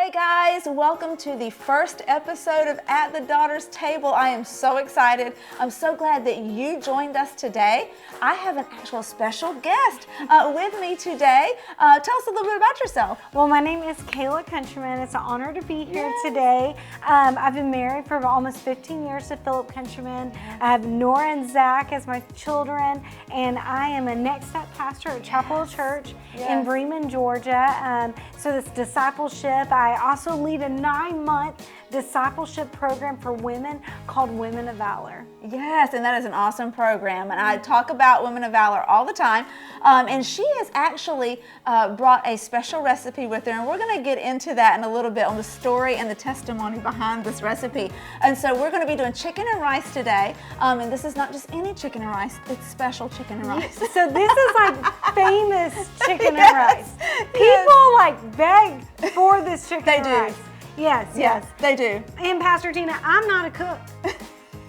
Hey guys, welcome to the first episode of At the Daughter's Table. I am so excited. I'm so glad that you joined us today. I have an actual special guest with me today. Tell us a little bit about yourself. Well, my name is Kayla Countryman. It's an honor to be here today. I've been married for almost 15 years to Philip Countryman. I have Nora and Zach as my children, and I am a Next Step pastor at Chapel Church in Bremen, Georgia. So this discipleship, I also lead a 9-month discipleship program for women called Women of Valor. Yes, and that is an awesome program. And I talk about Women of Valor all the time. And she has actually brought a special recipe with her. And we're going to get into that in a little bit on the story and the testimony behind this recipe. And so we're going to be doing chicken and rice today. And this is not just any chicken and rice, it's special chicken and rice. So this is like famous chicken and rice. People like beg for this chicken and rice. Yes, they do. And Pastor Tina, I'm not a cook.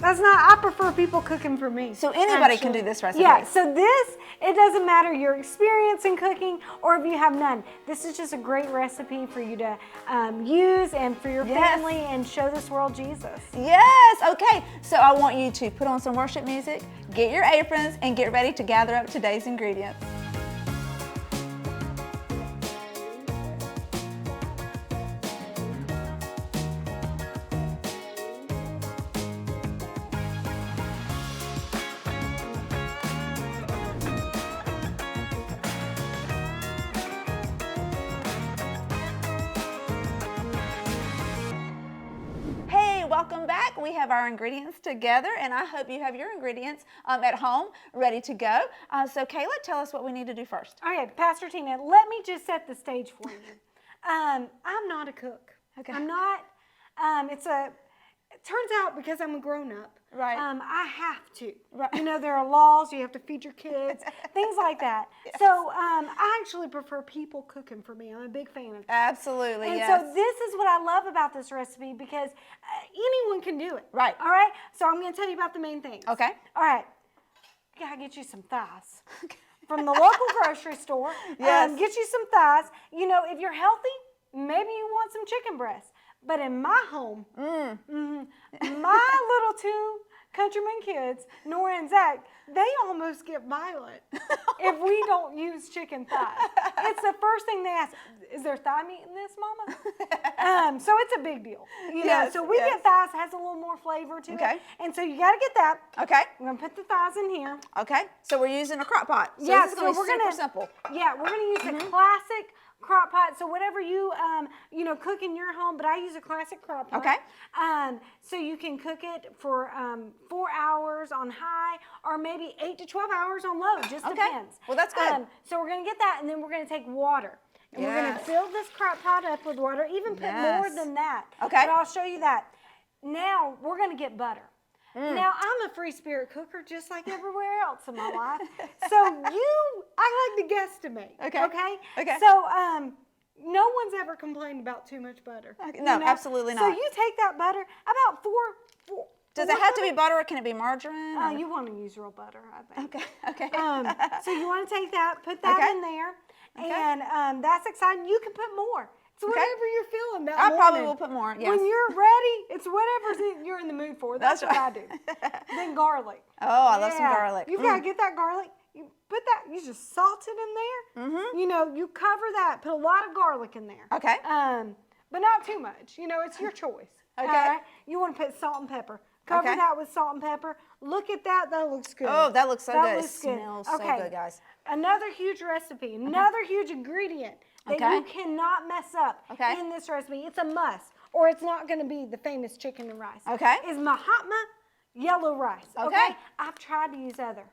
I prefer people cooking for me. So anybody can do this recipe. Yeah, so it doesn't matter your experience in cooking or if you have none. This is just a great recipe for you to use and for your family and show this world Jesus. Yes, okay. So I want you to put on some worship music, get your aprons, and get ready to gather up today's ingredients. Welcome back. We have our ingredients together, and I hope you have your ingredients at home ready to go. So Kayla, tell us what we need to do first. Okay, Pastor Tina, let me just set the stage for you. I'm not a cook. Okay. I'm not. It turns out because I'm a grown-up, right? I have to. Right. You know, there are laws. You have to feed your kids, things like that. Yes. So I actually prefer people cooking for me. I'm a big fan of that. Absolutely, and yes. so this is what I love about this recipe because anyone can do it. Right. All right? So I'm going to tell you about the main things. Okay. All right. You got to get you some thighs from the local grocery store. Yes. Get you some thighs. You know, if you're healthy, maybe you want some chicken breast. But in my home, my little two countryman kids, Nora and Zach, they almost get violent if we don't use chicken thighs. It's the first thing they ask, is there thigh meat in this, Mama? So it's a big deal. You know? So we get thighs, has a little more flavor to it. And so you got to get that. Okay. We're going to put the thighs in here. Okay. So we're using a crock pot. So Yeah, this is going to be super simple. Yeah, we're going to use the classic crock pot. So whatever you cook in your home, but I use a classic crock pot. Okay. So you can cook it for 4 hours on high, or maybe 8 to 12 hours on low. Just depends. Well, that's good. So we're going to get that, and then we're going to take water. And we're going to fill this crock pot up with water, even put more than that. Okay. But I'll show you that. Now we're going to get butter. Now, I'm a free spirit cooker just like everywhere else in my life. So I like to guesstimate. Okay? So no one's ever complained about too much butter. No, absolutely not. So you take that butter, about four. Does it have to be butter or can it be margarine? You want to use real butter, I think. Okay. So you want to take that, put that in there, and that's exciting. You can put more. It's whatever you're feeling that morning. I probably will put more, yes. When you're ready, it's whatever you're in the mood for. That's what I do. Then garlic. Oh, I love some garlic. You've got to get that garlic. You put that, you just salt it in there. You know, you cover that, put a lot of garlic in there. Okay. But not too much. You know, it's your choice. Okay. All right? You want to put salt and pepper. Cover that with salt and pepper. Look at that. That looks good. Oh, that looks so good. Looks it smells so good, guys. Another huge recipe, another huge ingredient that you cannot mess up in this recipe. It's a must, or it's not going to be the famous chicken and rice. Is Mahatma yellow rice. Okay. I've tried to use other.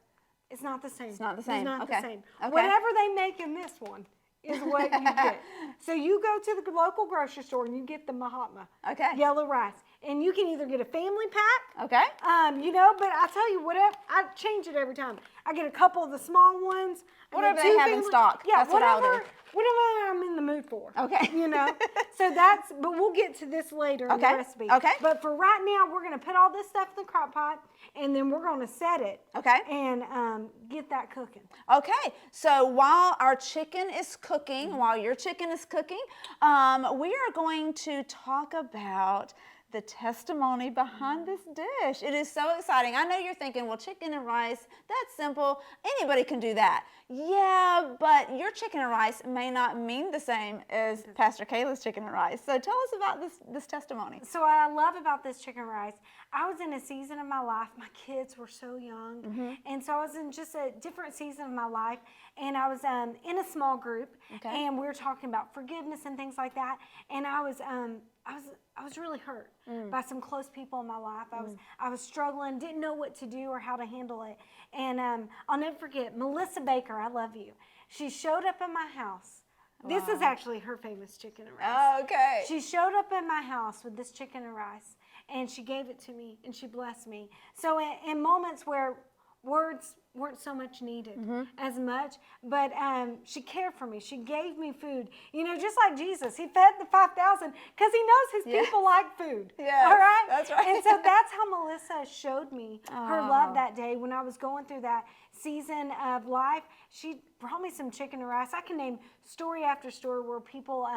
It's not the same. It's not the same. It's not the same. Whatever they make in this one is what you get. So you go to the local grocery store and you get the Mahatma yellow rice. And you can either get a family pack, Okay. you know, but I tell you, whatever, I change it every time. I get a couple of the small ones. I Whatever get they two have in stock. Yeah, That's what I'll do. whatever I'm in the mood for. Okay. You know, so but we'll get to this later in the Okay. recipe. Okay. But for right now, we're going to put all this stuff in the crock pot, and then we're going to set it. Okay. And get that cooking. Okay, so while our chicken is cooking, while your chicken is cooking, we are going to talk about the testimony behind this dish. It is so exciting. I know you're thinking, well, chicken and rice, that's simple. Anybody can do that. Yeah, but your chicken and rice may not mean the same as Pastor Kayla's chicken and rice. So tell us about this testimony. So what I love about this chicken rice, I was in a season of my life, my kids were so young, and so I was in just a different season of my life, and I was in a small group, and we were talking about forgiveness and things like that, and I was really hurt by some close people in my life. I was struggling, didn't know what to do or how to handle it, and I'll never forget, Melissa Baker, I love you. She showed up in my house. Wow. This is actually her famous chicken and rice. Oh, okay. She showed up in my house with this chicken and rice, and she gave it to me, and she blessed me. So in moments where words weren't so much needed as much, but she cared for me. She gave me food. You know, just like Jesus, he fed the 5,000 because he knows his people like food. Yes, all right? that's right. And so that's how Melissa showed me her love that day when I was going through that season of life. She brought me some chicken and rice. I can name story after story where people,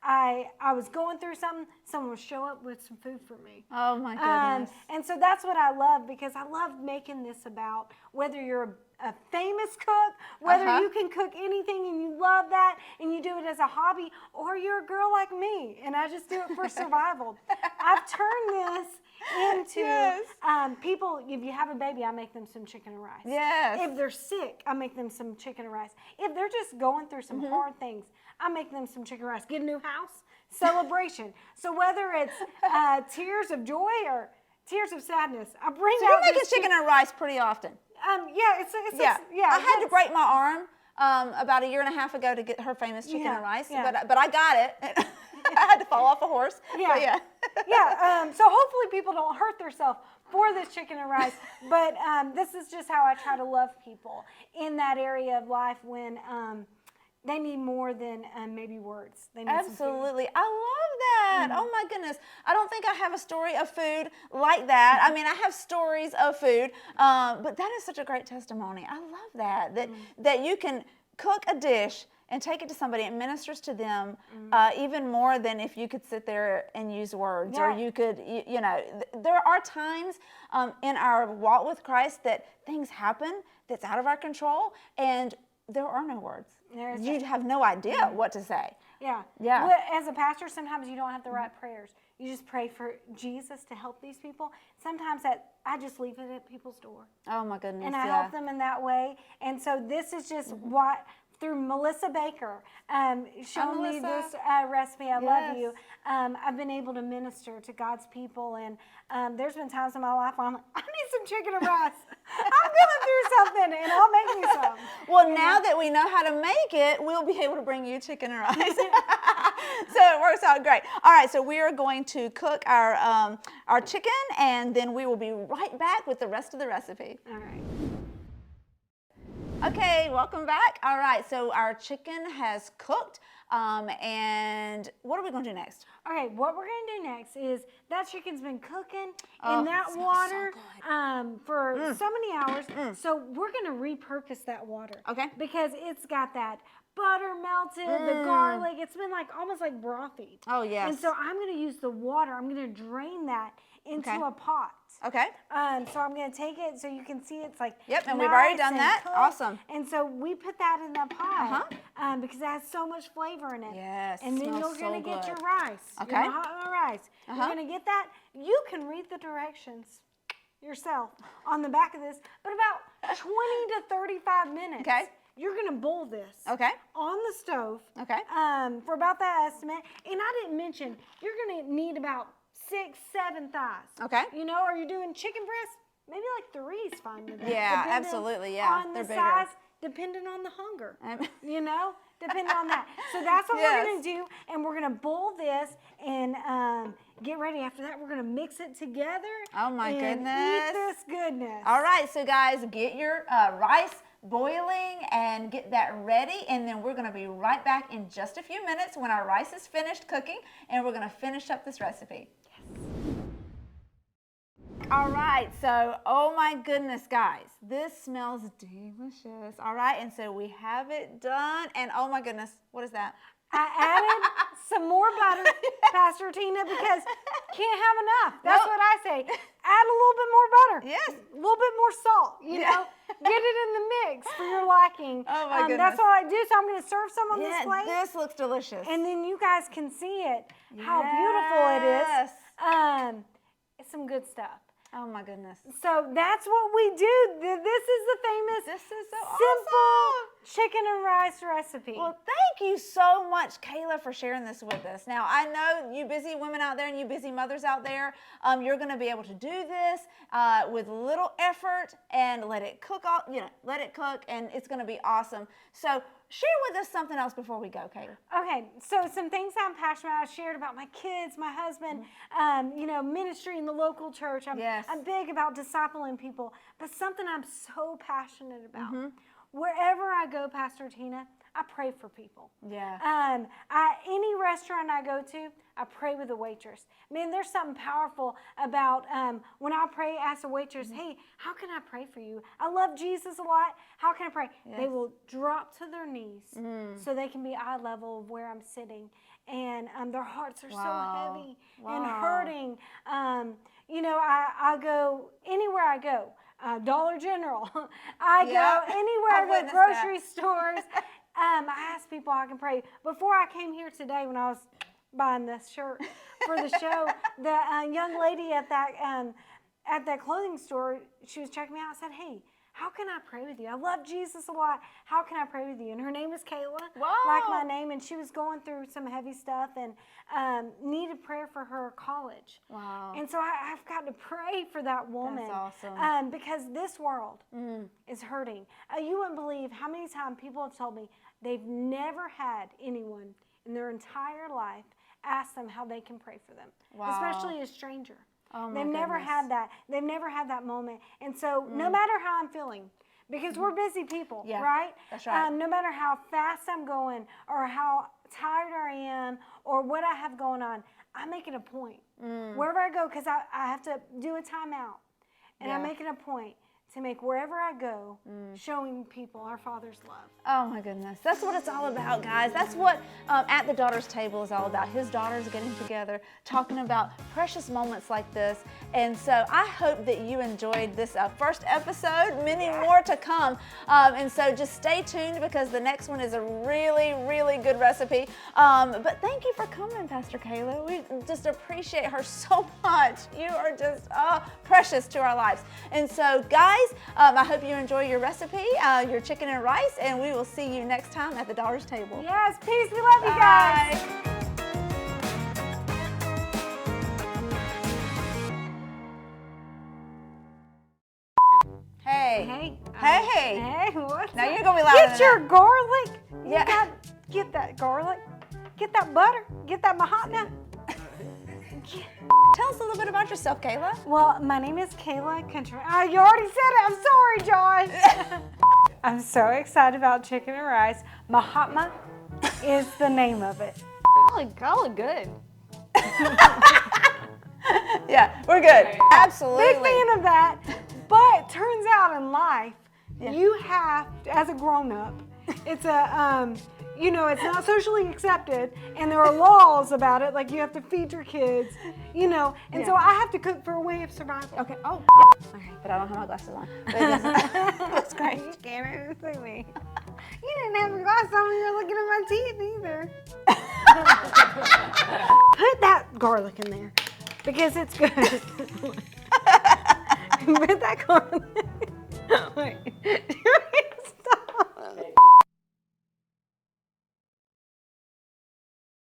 I was going through something, someone would show up with some food for me. Oh my goodness. And so that's what I love, because I love making this about whether you're a famous cook, whether you can cook anything and you love that and you do it as a hobby, or you're a girl like me and I just do it for survival. I've turned this into people, if you have a baby, I make them some chicken and rice. Yes. If they're sick, I make them some chicken and rice. If they're just going through some hard things, I make them some chicken and rice. Get a new house, celebration. So whether it's tears of joy or tears of sadness, I bring So out you're making this chicken and rice pretty often. Yeah, I had to break my arm about a year and a half ago to get her famous chicken and rice, but I got it. I had to fall off a horse. Yeah. So hopefully people don't hurt themselves for this chicken and rice. But this is just how I try to love people in that area of life when they need more than maybe words. They need Absolutely. I love that. Oh my goodness. I don't think I have a story of food like that. I mean, I have stories of food, but that is such a great testimony. I love that you can cook a dish and take it to somebody. It ministers to them even more than if you could sit there and use words, or you could, you know, there are times in our walk with Christ that things happen that's out of our control, and there are no words. You'd have no idea what to say. Yeah. Well, as a pastor, sometimes you don't have to write prayers. You just pray for Jesus to help these people. Sometimes I just leave it at people's door. Oh my goodness. And I help them in that way. And so this is just what, through Melissa Baker, showing me this recipe. I love you. I've been able to minister to God's people, and there's been times in my life where I'm like, I need some chicken and rice. I'm going through something, and I'll make me some. Well, now that we know how to make it, we'll be able to bring you chicken and rice. So it works out great. All right, so we are going to cook our chicken, and then we will be right back with the rest of the recipe. All right. Okay, welcome back. All right, so our chicken has cooked, and what are we going to do next? Okay, what we're going to do next is that chicken's been cooking in that water for so many hours. So we're going to repurpose that water. Okay. Because it's got that butter melted, the garlic. It's been like almost like brothy. Oh, yes. And so I'm going to use the water. I'm going to drain that into a pot. Okay. So I'm going to take it so you can see it's like Yep, and we've already done that. Cooked. Awesome. And so we put that in the pot because it has so much flavor in it. Yes, and then you're going to get your rice. Okay. Your hot rice. You're going to get that. You can read the directions yourself on the back of this, but about 20 to 35 minutes. Okay. You're going to boil this on the stove for about that estimate. And I didn't mention, you're going to need about 6, 7 thighs. Okay. You know, are you doing chicken breast? Maybe like 3 is fine with that. Yeah, absolutely. Yeah, on they're the bigger. size, depending on the hunger. You know, depending on that. So that's what we're going to do. And we're going to boil this and get ready. After that, we're gonna mix it together. Oh my and goodness. Eat this goodness. All right, so guys, get your rice boiling and get that ready, and then we're going to be right back in just a few minutes when our rice is finished cooking, and we're going to finish up this recipe. All right, so oh my goodness, guys, this smells delicious. All right, and so we have it done, and oh my goodness, what is that? I added some more butter, Pastor Tina, because can't have enough. That's what I say. Add a little bit more butter. Yes. A little bit more salt, you know. Get it in the mix for your liking. Oh my goodness. That's all I do. So I'm going to serve some on this plate. This looks delicious. And then you guys can see it, how beautiful it is. It's some good stuff. Oh my goodness. So that's what we do. This is the famous simple chicken and rice recipe. Well, thank you so much, Kayla, for sharing this with us. Now, I know you busy women out there and you busy mothers out there, you're going to be able to do this with little effort and let it cook let it cook, and it's going to be awesome. So share with us something else before we go, Kayla. Okay, so some things I'm passionate about. I shared about my kids, my husband, ministry in the local church. I'm big about discipling people, but something I'm so passionate about. Wherever I go, Pastor Tina, I pray for people. Yeah. Any restaurant I go to, I pray with the waitress. Man, there's something powerful about when I pray, ask the waitress, hey, how can I pray for you? I love Jesus a lot. How can I pray? Yes. They will drop to their knees so they can be eye level of where I'm sitting. And their hearts are so heavy and hurting. I go anywhere I go. Dollar General. I go anywhere I go, grocery stores. I ask people I can pray. Before I came here today, when I was buying this shirt for the show, the young lady at that clothing store, she was checking me out and said, hey, how can I pray with you? I love Jesus a lot. How can I pray with you? And her name is Kayla, like my name, and she was going through some heavy stuff and needed prayer for her college. Wow. And so I've got to pray for that woman. That's awesome. Because this world is hurting. You wouldn't believe how many times people have told me they've never had anyone in their entire life ask them how they can pray for them, especially a stranger. Oh my They've never had that. They've never had that moment. And so no matter how I'm feeling, because we're busy people, right? That's right. No matter how fast I'm going or how tired I am or what I have going on, I make it a point. Wherever I go, because I have to do a timeout. And I make it a point to make wherever I go, showing people our Father's love. Oh my goodness. That's what it's all about, guys. That's what At the Daughter's Table is all about. His daughters getting together, talking about precious moments like this. And so I hope that you enjoyed this first episode, many more to come. And so just stay tuned because the next one is a really, really good recipe. But thank you for coming, Pastor Kayla. We just appreciate her so much. You are just precious to our lives. And so, guys, I hope you enjoy your recipe, your chicken and rice, and we will see you next time at the Daughter's Table. Yes, peace. We love you guys. Hey. Hey, what's Now you're going to be louder Get your garlic. Yeah. Get that garlic. Get that butter. Get that mahatma. Tell us a little bit about yourself, Kayla. Well, my name is Kayla Country. You already said it. I'm sorry, Josh. I'm so excited about chicken and rice. Mahatma is the name of it. Call it good. Yeah, we're good. Absolutely. Big fan of that. But turns out in life, you have, as a grown-up, it's a, it's not socially accepted, and there are laws about it, like you have to feed your kids, and so I have to cook for a way of survival. Okay. Oh, yeah. Okay, but I don't have my glasses on. But it looks great. You can't even see me. You didn't have your glasses on when you were looking at my teeth either. Put that garlic in there because it's good. Put that garlic. Wait.